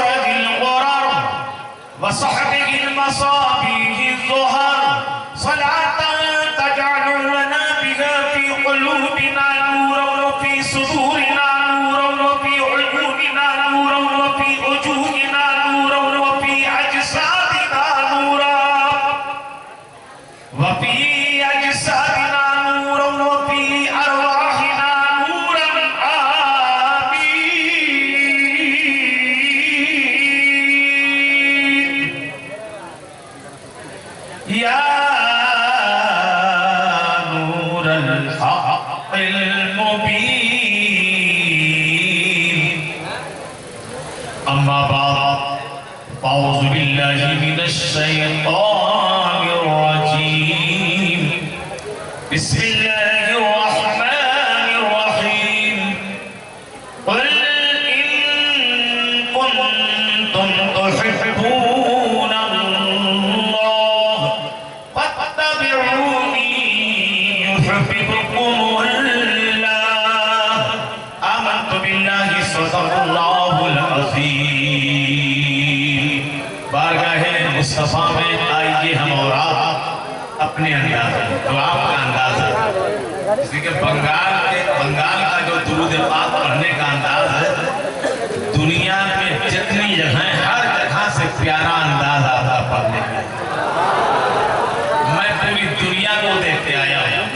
درج الغرر وصحبه المصابيح الظهر صلاة تجعل لنا بها في قلوبنا نورا وفي صدورنا نورا وفي عيوننا نورا وفي وجوهنا نورا وفي أجسادنا نورا وفي أجسادنا نورا وفي أرواحنا نورا آمين يا نور الحق المبين أما بعد أعوذ بالله من الشيطان الرجيم بسم الله الرحمن الرحيم قل إن كنتم تحبون الله فاتبعوني يحببكم الله آمنت بالله صدق الله العظيم بارگاہ مصطفیٰ میں آئیے ہم اور آپ اپنے انداز میں تو آپ کا انداز ہے اس لیے کہ بنگال کا جو درود پاک پڑھنے کا انداز ہے دنیا میں جتنی جگہیں ہر جگہ سے پیارا انداز آتا پڑھنے کا میں پوری دنیا کو دیکھتے آیا ہوں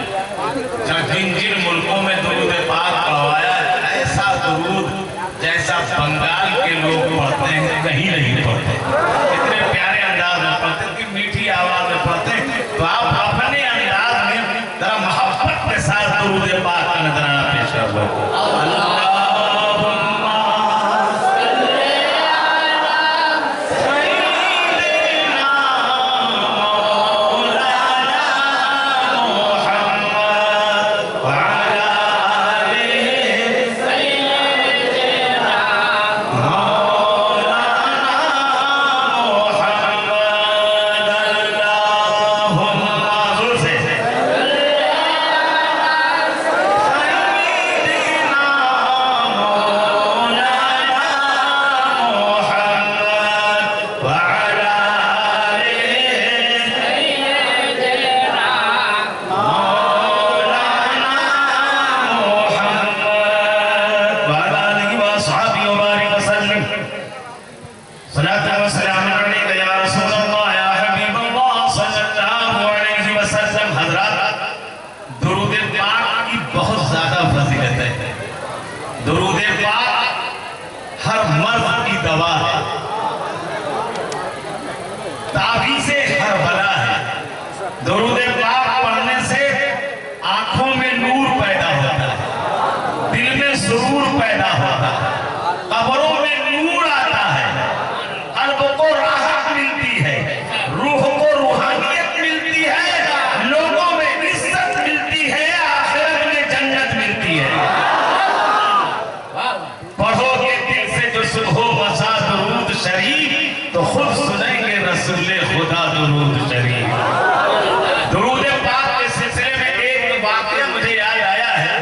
جن ملکوں میں درود پاک پڑھوایا ایسا درود جیسا بنگال کے لوگ پڑھتے ہیں کہیں نہیں پڑھتے اتنے پیارے انداز میں پڑھتے ہیں کہ میٹھی آواز میں پڑھتے ہیں تو آپ اپنے انداز میں ذرا محبت کے ساتھ درود پاک کا نذرانہ پیش کر دو درود پاک ہر مرض کی دوا ہے تعویذ ہر بلا ہے درود پاک پڑھنے سے آنکھوں میں نور پیدا ہوتا ہے دل میں سرور پیدا ہوتا ہے قبروں میں نور آتا ہے قلب کو راحت ملتی ہے روح کو روحانیت ملتی ہے لوگوں میں عزت ملتی ہے آخرت میں جنت ملتی ہے پڑھو گے دل سے جو صبح مسا درود شریف تو خود سنیں گے رسول خدا درود شریف درود پاک کے سلسلے میں ایک واقعہ مجھے یاد آیا ہے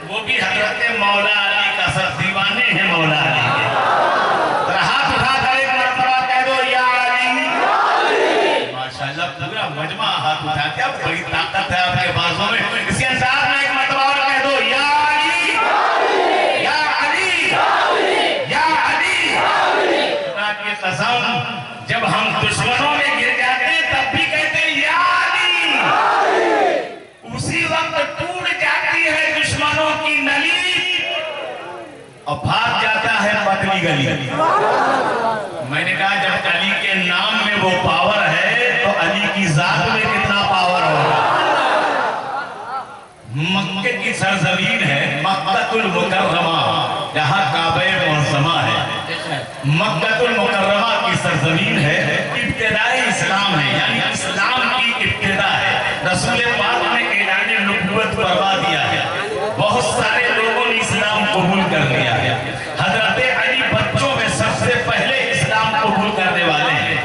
وہ بھی حضرت مولا علی کا سب دیوانے ہیں مولا علی کے ہاتھ اٹھا کر ایک مرتبہ کہہ دو یا علی ماشاءاللہ پورا مجمع ہاتھ اٹھا کے اب بڑی طاقت ہے آپ کے بازوں میں اسی انداز میں ایک مرتبہ اور کہہ دو یا قسم جب ہم دشمنوں میں گر جاتے ہیں تب بھی کہتے ہیں یا علی اسی وقت ٹوٹ جاتی ہے دشمنوں کی نلی اور بھاگ جاتا ہے پتلی گلی میں نے کہا جب علی کے نام میں وہ پاور ہے تو علی کی ذات میں کتنا پاور ہوگا مکہ کی سرزمین ہے مکہ المکرمہ جہاں کعبہ معظمہ ہے مکہ المکرمہ کی سرزمین ہے ابتدائی اسلام ہے یعنی اسلام کی ابتدا ہے رسول پاک نے اعلان نبوت فرما دیا ہے بہت سارے لوگوں نے اسلام قبول کر لیا ہے حضرت علی بچوں میں سب سے پہلے اسلام قبول کرنے والے ہیں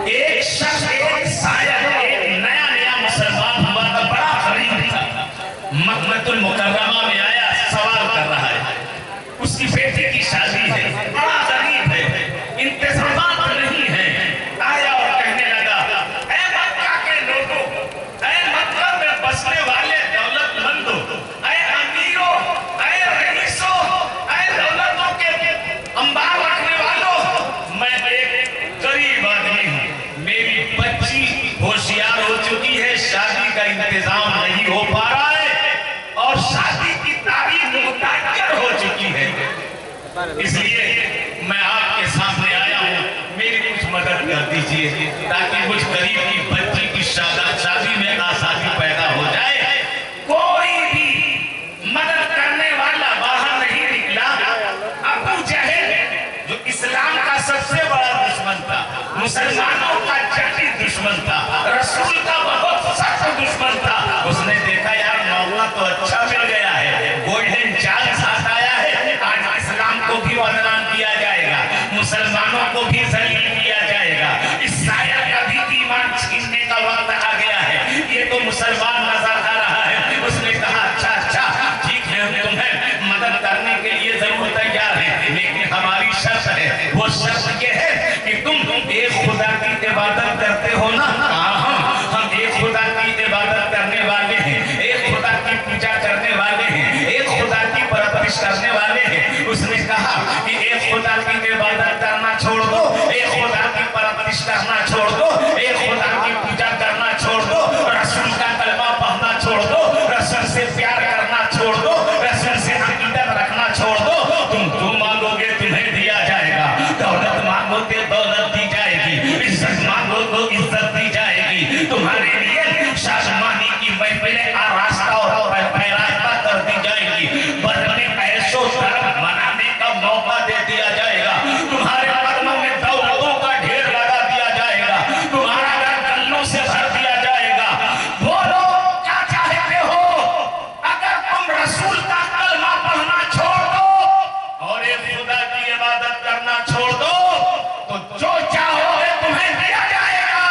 ایک شخص ایک سایہ ایک نیا مسلمان ہوا تھا بڑا غریب تھا مکہ المکرمہ میں آیا سوال کر رہا ہے اس کی بیٹی کی شادی ہے بڑا غریب ہے इसलिए मैं आपके सामने आया हूँ, मेरी कुछ मदद कर दीजिए ताकि मुझ गरीब की बच्ची की शादी में आसानी पैदा हो जाए। कोई भी मदद करने वाला बाहर नहीं निकला। अबू जहल जो इस्लाम का सबसे बड़ा दुश्मन था, मुसलमानों का जटी दुश्मन था, रसूल का बहुत सख्त दुश्मन था, उसने देखा यार मौका तो अच्छा मिल गया है, गोल्डन चांस हाथ आया है, आज इस्लाम को भी बदनाम किया जाएगा, मुसलमानों को भी जलील किया जाएगा, इस साया का भी ईमान छीनने का वक्त आ गया है, ये तो मुसलमान नजर आ रहा है। उसने कहा अच्छा ठीक है, हम तुम्हें मदद करने के लिए जरूर तैयार है, लेकिन हमारी शर्त है, वो शर्त ये है कि तुम एक खुदा की इबादत करते हो ना। हम एक खुदा की इबादत करने वाले हैं, एक खुदा की पूजा करने वाले हैं, एक खुदा की परवरिश करने वाले हैं। उसने कहा कि एक खुदा की इबादत करना छोड़ दो, एक खुदा की परवरिश करना छोड़ दो, एक खुदा की पूजा करना छोड़ दो, रसूल का कलमा पढ़ना छोड़ दो, रसूल से प्यार करना छोड़ दो, रसूल से अकीदत रखना छोड़ दो। तुम जो मांगोगे तुम्हें दिया जाएगा, दौलत मांगोगे दौलत दी जाएगी, इज्जत मांगो तो इज्जत दी जाएगी, तुम्हारे लिए शादमानी की महफिलें आरास्ता और पैरास्ता कर दी जाएगी, बदले ऐशो तरफ मनाने का मौका दे दिया जाएगा, तुम्हारे कदमों में दौलतों का ढेर लगा दिया जाएगा, तुम्हारा घर गल्लों से भर दिया जाएगा। बोलो क्या चाहते हो? अगर तुम रसूल का कलमा पढ़ना छोड़ दो और एक खुदा की इबादत करना छोड़ दो तो जो चाहोगे तुम्हें दिया जाएगा।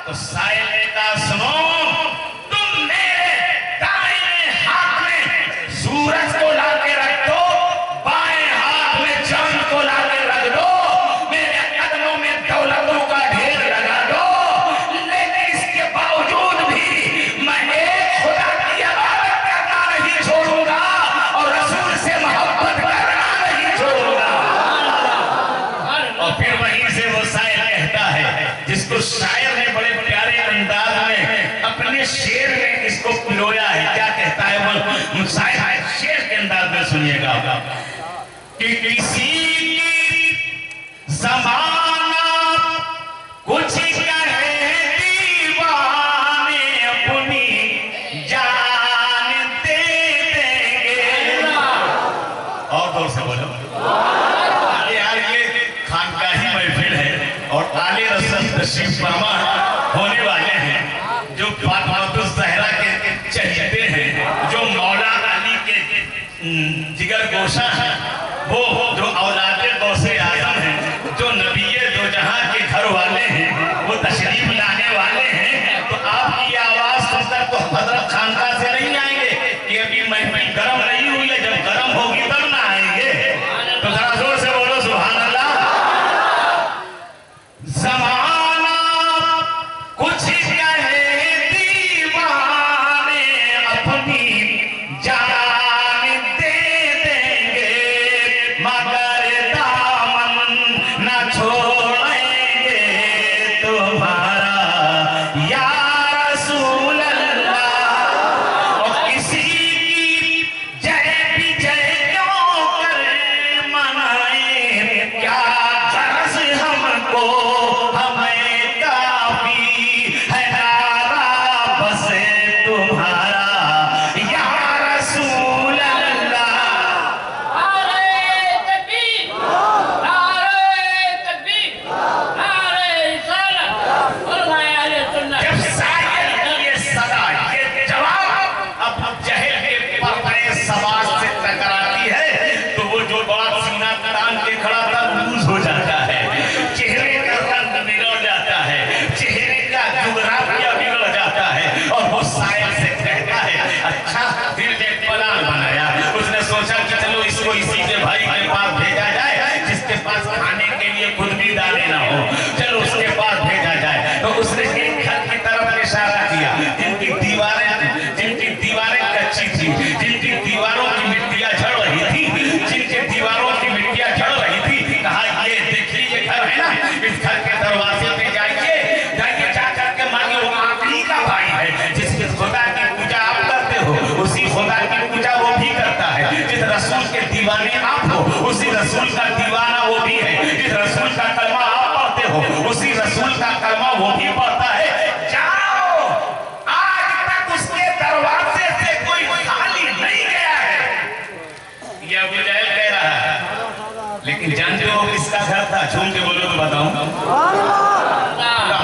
तो साहिल ने कहा सुनो, तुम मेरे दाहिने हाथ में सूरज को लाके रख दो, बाएं हाथ में चांद को लाके रख दो, मेरे कदमों में दौलतों का ढेर लगा दो, लेकिन इसके बावजूद भी मैं एक खुदा की इबादत करना नहीं छोड़ूंगा और रसूल से मोहब्बत करना नहीं छोड़ूंगा। और फिर वहीं से वो शायर कहता है, जिसको शायर ने बड़े प्यारे अंदाज में अपने शेर में इसको पिरोया है। क्या कहता है वो शायर? शेर के अंदाज में सुनिएगा कि किसी की ज़माना कुछ कहे दीवाने अपनी जान दे देंगे। और जोर से बोलो। यार ये खानकाही महफिल है और आले रसूल तशरीफ फरमा होने वाले हैं, जो फातिमा ज़हरा के चहेते हैं, जो मौला अली के जिगर गोशा है, वो जो औलादे गौसे आज़म हैं, जो नबीए दो जहां के घर वाले हैं, वो तशरीफ लाने वाले हैं। तो आपकी आवाज सुनकर तो हजरत खानका से नहीं आएंगे कि अभी महफिल गर्म नहीं हुई है, जब गर्म होगी तब ना आएंगे। तो जरा जोर से बोलो सुभान अल्लाह। ज़माना कुछ कहे दीवाने अपनी जान दे देंगे, मगर दामन न छोड़ेंगे तुम्हारा या रसूल अल्लाह। और किसी की जय विजय क्यों कर मनाए, क्या गरज हमको, हमें काफी है नारा बस तुम्हारा या रसूल अल्लाह। नारे तकबीर, नारे तकबीर, नारे रिसालत, फरमाए अहले सुन्नत। जब साहिल की ये सदा, ये जवाब अब जहल के पर्दे समाज से टकराती है, तो वो जो बड़ा सीना तान के खड़ा था लूज हो जाता है, चेहरे का रंग बिगड़ जाता है, चेहरे का जुगराफिया बिगड़ जाता है, और वो साहिल से कहता है अच्छा फिर एक प्लान बनाया। उसने सोचा कि चलो इसको इसी के भाई के पास भेजा जाए, जिसके पास खाने के लिए खुद भी दाने ना हो, चलो उसके पास भेजा जाए। तो उसने एक घर की तरफ इशारा किया, जिनकी दीवारें कच्ची थी, जिनकी दीवारों की मिट्टियां झड़ रही थी, जिनके दीवारों की मिट्टियां झड़ रही थी। कहा ये देखिए ये घर है ना, इस घर के दरवाजे पे जाइए, जाकर के मांगे, वो आखिरी का भाई है, जिसके खुदा की पूजा आप करते हो उसी खुदा की पूजा वो भी करता है, जिस रसूल के दीवाने आप हो उसी रसूल का हो, उसी रसूल का कलमा वो भी पढ़ता है। जाओ, आज तक उसके दरवाजे से कोई खाली नहीं गया है। ये अबू जहल कह रहा है, लेकिन जानते हो किसका घर था? झूम के बोलो तो बताऊं।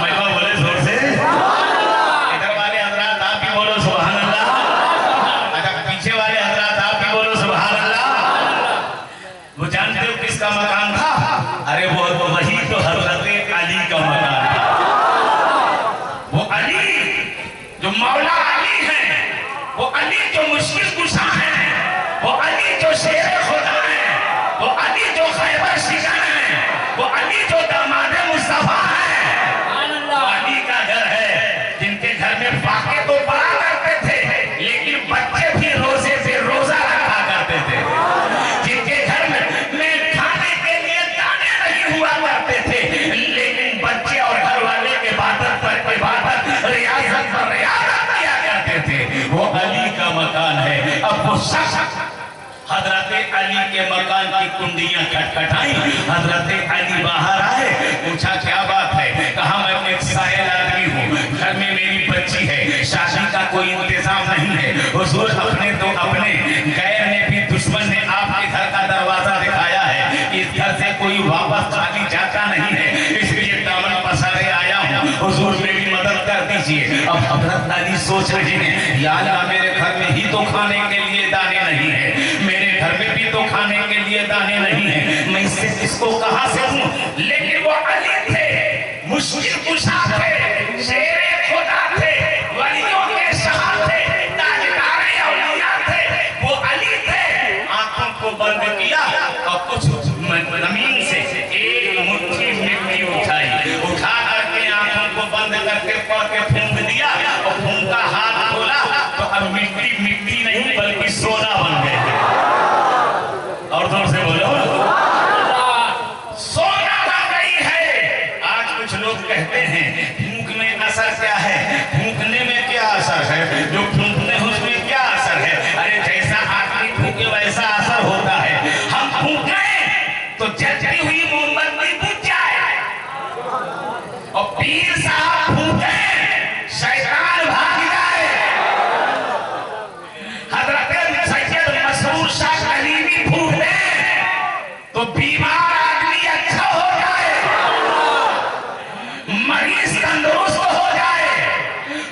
महिमा बोले जोर से। इधर वाले हजरात आप भी बोलो सुभान अल्लाह। अच्छा, पीछे वाले हजरात आप भी बोलो सुभान अल्लाह। वो जानते हो किसका मकान था? अरे वो वही तो हजरत अली का मकान था। वो अली जो मौला अली है, वो अली जो मुश्किल कुशा है, वो अली जो शेर खुदा है, वो अली जो खैबर शिकन है, वो अली जो दामाद मुस्तफा है। अली का घर है जिनके घर में फाके तो पड़ा करते थे, लेकिन बच्चे भी रोजे पे रोजा रखा करते थे। जिनके घर में खाने के लिए दाने नहीं हुआ करते थे, लेकिन बच्चे और घर वाले इबादत पर इबादत, रियाजत पर रियाजत किया करते थे। वो अली का मकान है। अब वो शख्स हजरत अली के मकान की कुंडियां खटखटाई। हजरत अली बाहर आए, पूछा क्या बात है? कहा मैं एक साहिल आदमी हूँ, घर में मेरी बच्ची है, शादी का कोई इंतजाम नहीं है। हुजूर अपने तो अपने, गैर ने भी दुश्मन ने आपके घर का दरवाजा दिखाया है, इस घर से कोई वापस खाली जाता नहीं है, इसलिए दामन पसारे आया हूँ, हुजूर मेरी मदद कर दीजिए। अब हजरत अली सोच रहे हैं, या अल्लाह मेरे घर में ही तो खाने के लिए दाने नहीं है, मेरे घर में भी तो खाने के लिए दाने नहीं है, मैं इससे इसको कहां से दूं? लेकिन वो अली थे, मुश्किल कुशा थे, शेर खुदा थे, वलियों के शाह थे, ताजदार औलिया थे। वो अली थे। आंखों को बंद किया और कुछ जमीन से एक मुट्ठी मिट्टी उठाई, उठा करके आंखों को बंद करके पड़ के फूंक दिया और फूंका हाथ खोला तो अब मिट्टी मिट्टी नहीं बल्कि सोना बन गए। और जोर से बोलो, सोना बन गई है। आज कुछ लोग कहते हैं फूंक में असर क्या है? फूंकने में क्या असर है? जो फूंकने उसमें क्या असर है? अरे जैसा आदमी फूंके वैसा असर होता है। हम फूंके तो जलती हुई मोमबत्ती बुझ जाए, और पीर साहब फूंके शैतान भाग जाए। हजरत सैयद मसरूर शाह कलीमी फूंके तो बीमार आदमी अच्छा हो जाए, मरीज तंदुरुस्त हो जाए,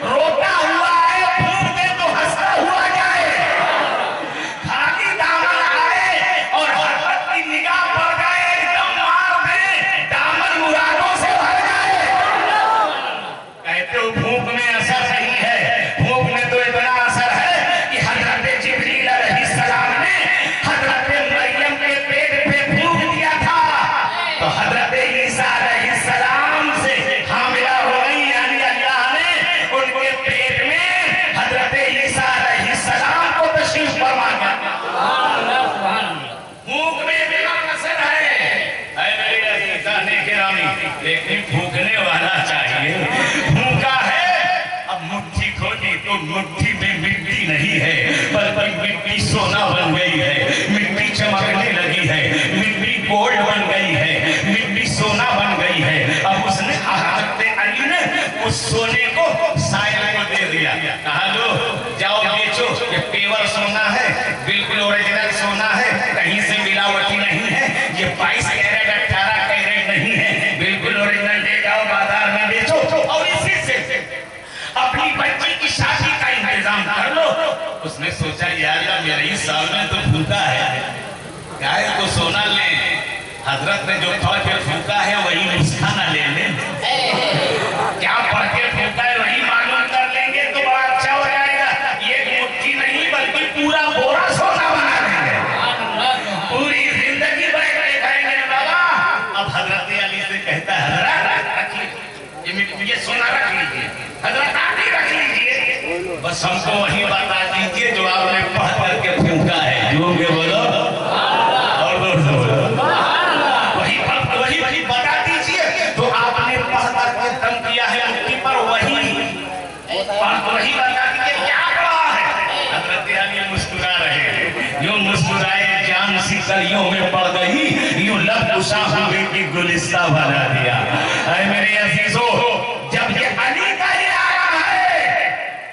रोता हुआ है फूंक दे तो हंसता हुआ जाए, खाली दामन आए और हजरत की निगाह पड़ जाए, एकदम मार दे, दामन मुरादों से भर जाए। कहते हो फूंक में असर नहीं है, फूंक में तो इतना असर है कि हजरत जिब्रील अलैहिस्सलाम ने हजरत मरियम के पेट पे फूंक दिया था, तो हजरत ईसा अलैहिस्सलाम से हामिला हो गई, यानी अल्लाह ने उनके पेट में हजरत ईसा अलैहिस्सलाम को तशरीफ फरमा दिया। फूंक में बिना असर है मेरे अजीज़ाने गिरामी, लेकिन फूंकने वाला चाहिए। फूंका है, अब मुट्ठी खोली तो मुट्ठी में मिट्टी नहीं है, बल्कि मिट्टी सोना बन गई है, मिट्टी चमकने लगी है, मिट्टी गोल्ड बन गई है, मिट्टी सोना बन गई है। अब उसने हजरत अली ने उस सोने को साहिल को दे दिया, कहा लो जाओ बेचो, ये पेवर सोना है, बिल्कुल ओरिजिनल सोना है, कहीं से मिलावटी नहीं है, ये 22 कैरेट 18 कैरेट नहीं है, बिल्कुल ओरिजिनल, ले जाओ बाजार में बेचो और इसी से अपनी बच्ची की शादी का इंतजाम कर लो। उसने सोचा यार मेरे ही साल में तो फूका है, गाय को सोना ले, हजरत ने जो पढ़ के फूका है वही नुस्खा ना ले लें, क्या पढ़ के फूका है वही मालूम कर लेंगे तो बड़ा अच्छा हो जाएगा। ये मुट्ठी नहीं बल्कि पूरा बोरा सोना बना देंगे, पूरी जिंदगी बैठे खाएंगे बाबा। अब हजरत अली से कहता है हजरत ये सोना रख लीजिए, हजरत आदि रख लीजिए, बस हमको वही बता दीजिए जो आपने पढ़ करके फूका है। झूम के बोलो और जोर से बोलो, वही बता दीजिए तो आपने पढ़ करके दम किया है मुट्ठी पर, वही बता दीजिए क्या पढ़ा है। हजरत अली मुस्कुरा रहे हैं, जो मुस्कुराए जान सी कलियों में पड़ गई, यूं लब कुशा हुए कि गुलिस्ता बना दिया। ऐ मेरे अजीजों, जब ये अली का ये आया है,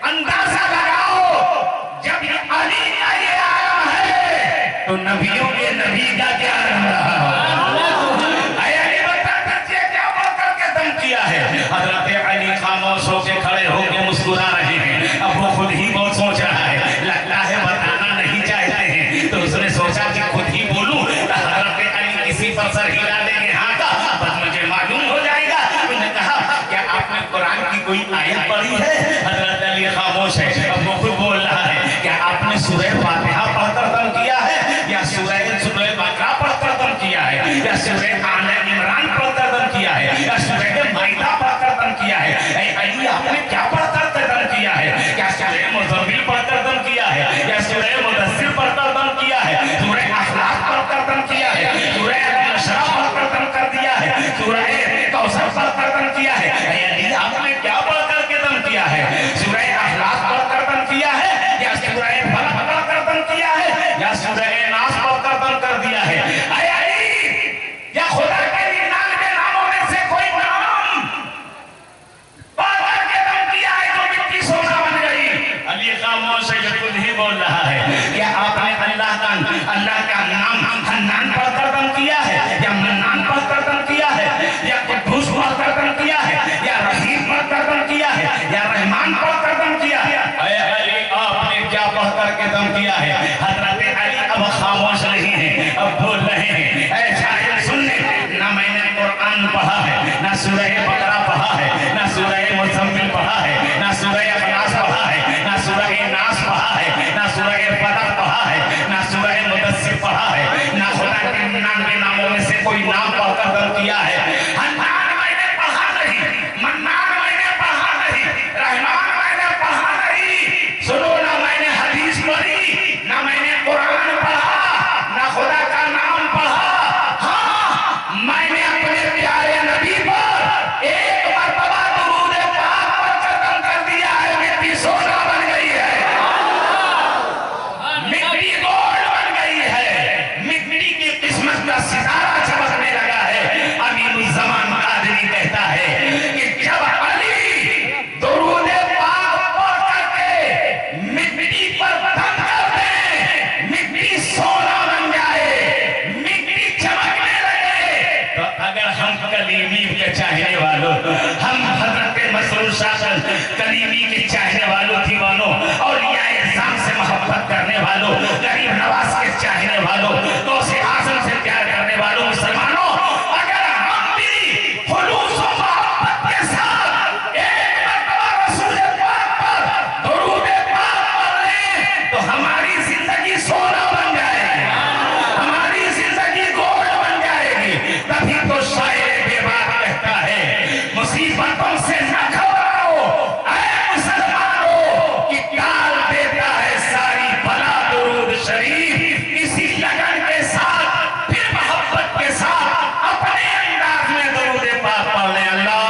अंदाजा लगाओ, जब ये अली का ये आया है तो नबियों के नबी का क्या रंग रहा हो। हज़रत अली खामोश होकर खड़े होकर मुस्कुरा रहे हैं। अब वो खुद ही बहुत सोच रहा है, लगता है बताना नहीं चाहते हैं, तो उसने सोचा कि खुद ही बोलूं। हज़रत अली किसी पर सर हिला देंगे, हाँ का बस मुझे मालूम हो जाएगा। उन्होंने कहा क्या आपने कुरान की कोई आयत पढ़ी है? हज़रत अली खामोश है। अब वो खुद बोल रहा है, क्या आपने सूरह फातिहा पढ़कर दम किया है, या सूरह बकरा पढ़कर दम किया है, या सूरह आले इमरान पढ़कर दम किया है, या सूरह माइदा पढ़कर दम किया है? ऐ अली आपने क्या पढ़कर दम किया है? क्या सूरह मुज़म्मिल पढ़कर दम किया है, या सूरह मुदस्सिर पढ़कर दम किया है, सूरह अखलाक पढ़कर दम किया है, सूरह अल-नशरा पढ़कर दम कर दिया है, सूरह कौसर पढ़कर दम किया है? ऐ अली आपने क्या पढ़कर के दम किया है? सूरह अखलाक पढ़कर दम किया है, या सूरह फलक पढ़कर दम किया है, या सूरह नास पढ़कर दम कर दिया है? ऐ अली, या खुदा के 99 नामों में से कोई नाम पढ़कर के दम किया है जो मिट्टी सोना बन गई? अली खामोश है, खुद ही बोल रहा है, क्या आपने अल्लाह का नाम हन्नान पढ़कर दम किया है, या मन्नान पढ़कर दम किया है, या कुद्दूस पढ़कर दम किया है, या रहीम पढ़कर दम किया है, या रहमान पढ़कर दम किया है? ऐ अली आपने क्या पढ़कर के दम किया है? हज़रत अली अब खामोश नहीं है, अब बोल रहे हैं, ऐ जाहिल सुन ले, ना मैंने कुरान पढ़ा है, ना सूरह बकरा पढ़ा है, ना सूरह मुज़म्मिल पढ़ा है, ना सूरह अखलाक पढ़ा है, ना सूरह नास पढ़ा है, ना सूरह फलक पढ़ा है, ना सूरह मुदस्सिर पढ़ा है, ना खुदा के 99 नामों में से कोई नाम पढ़कर दम किया है? हन्नान मैंने पढ़ा नहीं, मन्नान मैंने पढ़ा नहीं, रहमान मैंने पढ़ा नहीं। सुनो ना, मैंने हदीस पढ़ी, ना मैंने कुरान पढ़ा, ना खुदा का नाम पढ़ा। हाँ, मैंने अपने प्यारे नबी पर एक मरतबा दुरूद पाक पढ़कर दम कर दिया है, मिट्टी सोना बन गई है, मिट्टी गोल्ड बन गई है, मिट्टी की किस्मत का सितारा चमकने लगा है। अमीरुज़्ज़मान कादरी कहता है कि जब अली दुरूद पाक पढ़ करके मिट्टी पर दम कर दे, मिट्टी सोना बन जाए, मिट्टी चमकने लगे, तो अगर हम कलीमी के चाहने वालों, हम हज़रत मसरूर शासन कलीमी के चाहने वालों, दीवानों, औलियाए इज़्ज़ाम से मोहब्बत करने वालों, गरीब नवाज के चाहने वालों, गौसे आज़म से प्यार करने वालों मुसलमानों, अगर हम भी खुलूस और मोहब्बत के साथ एक मरतबा रसूल पाक पर दुरूद पाक पढ़ लें, तो हमारी जिंदगी सोना बन जाएगी, हमारी जिंदगी गोल्ड बन जाएगी। तभी तो शायर बेबाक कहता है, मुसीबतों से न घबराओ ऐ मुसलमानों, कि काल देता है सारी बला दुरूद शरीफ। इसी लगन के साथ, फिर मोहब्बत के साथ अपने अंदाज में दुरूद पाक पढ़ लें। अल्लाह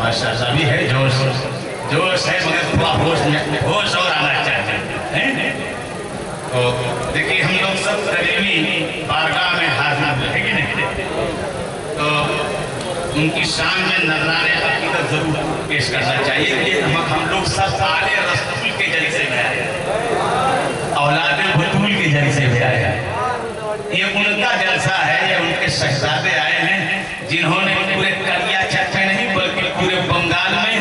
माशाअल्लाह भी है, जोश है, मगर थोड़ा होश और आना चाहिए। तो देखिए हम लोग सब करीबी बारगाह में हाजिर है कि नहीं, तो ان کی شان میں نذرانے عقیدت ضرور پیش کرنا چاہیے کہ ہم لوگ سب آل رسول کے جلسے میں آئے ہیں، اولاد بطول کے جلسے میں آئے ہیں۔ یہ ان کا جلسہ ہے، یہ ان کے شہزادے آئے ہیں جنہوں نے پورے کریا چک میں نہیں بلکہ پورے بنگال میں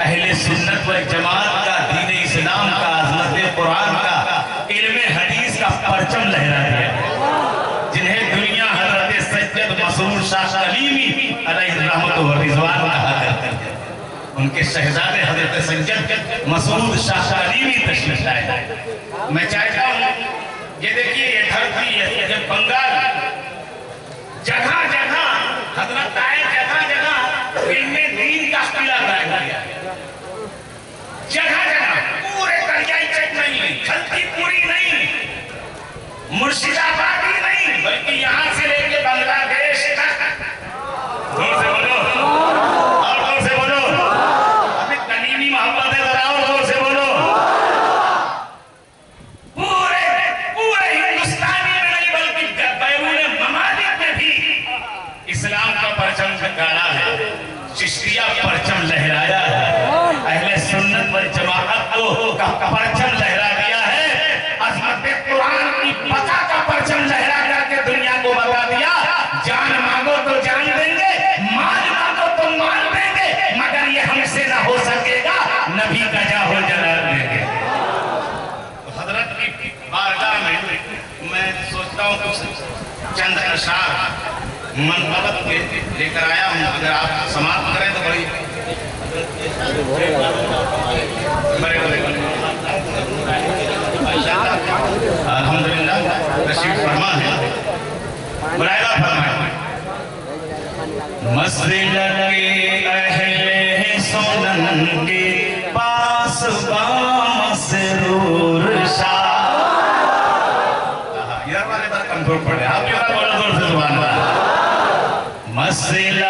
اہل سنت والجماعت کا، دین اسلام کا، عظمت قرآن کا، علم حدیث کا پرچم لہرا دیا، جنہیں دنیا حضرت سید مسرور شاہ کلیمی علیہ الرحمت و رضوان کہا کرتے ہیں۔ ان کے شہزادے حضرت سید مسرور شاہ کلیمی تشریف لائے۔ میں چاہتا ہوں یہ دیکھیے یہ دھرتی ہے، یہ بنگال جگہ جگہ حضرت آئے، جگہ جگہ علم دین کا قلعہ قائم کیا، جگہ جگہ پورے دریائے چک نہیں، کھلتی پوری نہیں، مرشد آبادی نہیں، بلکہ یہاں سے لے کے بنگلہ دیش تک، زور سے بولو اور زور سے بولو، اپنی کلیمی محبت ہے ذرا اور زور سے بولو، پورے ہندوستانی میں نہیں بلکہ بیرون ممالک میں بھی اسلام کا پرچم گاڑا ہے، چشتیہ پرچم لہرایا ہے، اہل سنت والجماعت کا پرچم لہرا دیا ہے، عظمت قرآن کی بقا کا پرچم لہرا کر کے دنیا کو بتا دیا، جان مانگو تو جان دیں گے، مال مانگو تو مال دیں گے، مگر یہ ہم سے نہ ہو سکے گا، نبی کا جاہو جلال دیں گے۔ حضرت کی بارگاہ میں سوچتا ہوں کچھ چند اشعار منقبت کے لے کر آیا ہوں، اگر آپ سماعت کریں تو بڑی الحمدللہ تشریف فرما ہے، ملاحظہ فرمائیں۔ مسجد کے اہل سنن کے پاس مسرور شاہ، ادھر والے پر کنٹرول پڑے، آپ کے بولو زور سے سبحان اللہ۔ مسجد